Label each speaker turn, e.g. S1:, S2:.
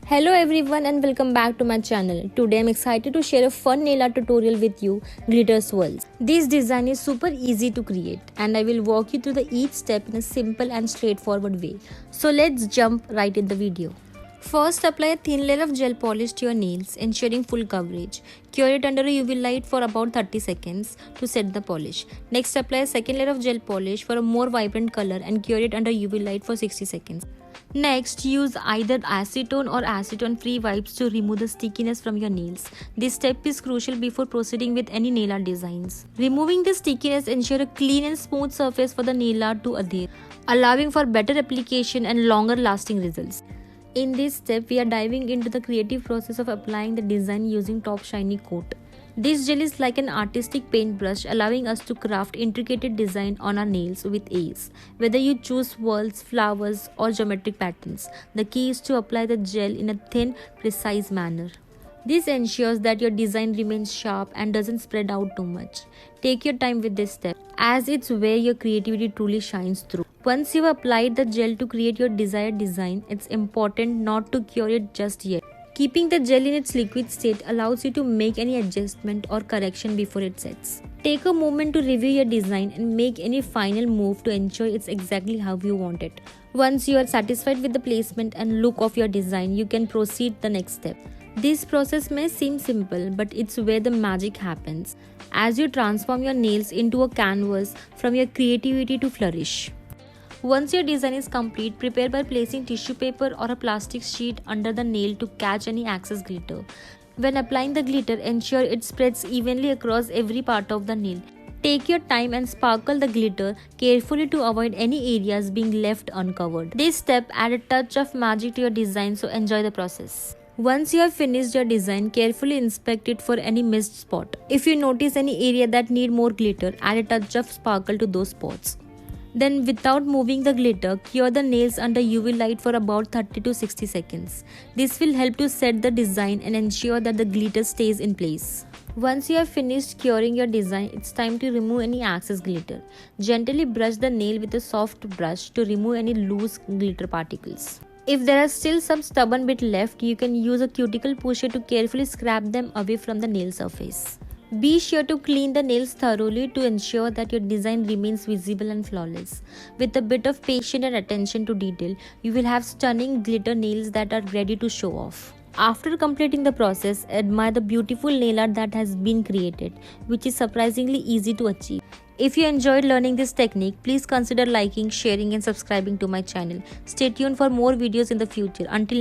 S1: Hello everyone and welcome back to my channel. Today I'm excited to share a fun nail art tutorial with you, glitter swirls. This design is super easy to create and I will walk you through each step in a simple and straightforward way. So let's jump right in the video. First, apply a thin layer of gel polish to your nails, ensuring full coverage. Cure it under a UV light for about 30 seconds to set the polish. Next, apply a second layer of gel polish for a more vibrant color and cure it under UV light for 60 seconds. Next, use either acetone or acetone-free wipes to remove the stickiness from your nails. This step is crucial before proceeding with any nail art designs. Removing the stickiness ensures a clean and smooth surface for the nail art to adhere, allowing for better application and longer lasting results. In this step, we are diving into the creative process of applying the design using top shiny coat. This gel is like an artistic paintbrush, allowing us to craft intricate design on our nails with ease. Whether you choose swirls, flowers or geometric patterns, the key is to apply the gel in a thin, precise manner. This ensures that your design remains sharp and doesn't spread out too much. Take your time with this step, as it's where your creativity truly shines through. Once you've applied the gel to create your desired design, it's important not to cure it just yet. Keeping the gel in its liquid state allows you to make any adjustment or correction before it sets. Take a moment to review your design and make any final move to ensure it's exactly how you want it. Once you are satisfied with the placement and look of your design, you can proceed the next step. This process may seem simple, but it's where the magic happens, as you transform your nails into a canvas from your creativity to flourish. Once your design is complete, prepare by placing tissue paper or a plastic sheet under the nail to catch any excess glitter. When applying the glitter, ensure it spreads evenly across every part of the nail. Take your time and sparkle the glitter carefully to avoid any areas being left uncovered. This step adds a touch of magic to your design, so enjoy the process. Once you have finished your design, carefully inspect it for any missed spot. If you notice any area that need more glitter, add a touch of sparkle to those spots. Then, without moving the glitter, cure the nails under UV light for about 30 to 60 seconds. This will help to set the design and ensure that the glitter stays in place. Once you have finished curing your design, it's time to remove any excess glitter. Gently brush the nail with a soft brush to remove any loose glitter particles. If there are still some stubborn bit left, you can use a cuticle pusher to carefully scrape them away from the nail surface. Be sure to clean the nails thoroughly to ensure that your design remains visible and flawless. With a bit of patience and attention to detail, you will have stunning glitter nails that are ready to show off. After completing the process, admire the beautiful nail art that has been created, which is surprisingly easy to achieve. If you enjoyed learning this technique, please consider liking, sharing and subscribing to my channel. Stay tuned for more videos in the future. Until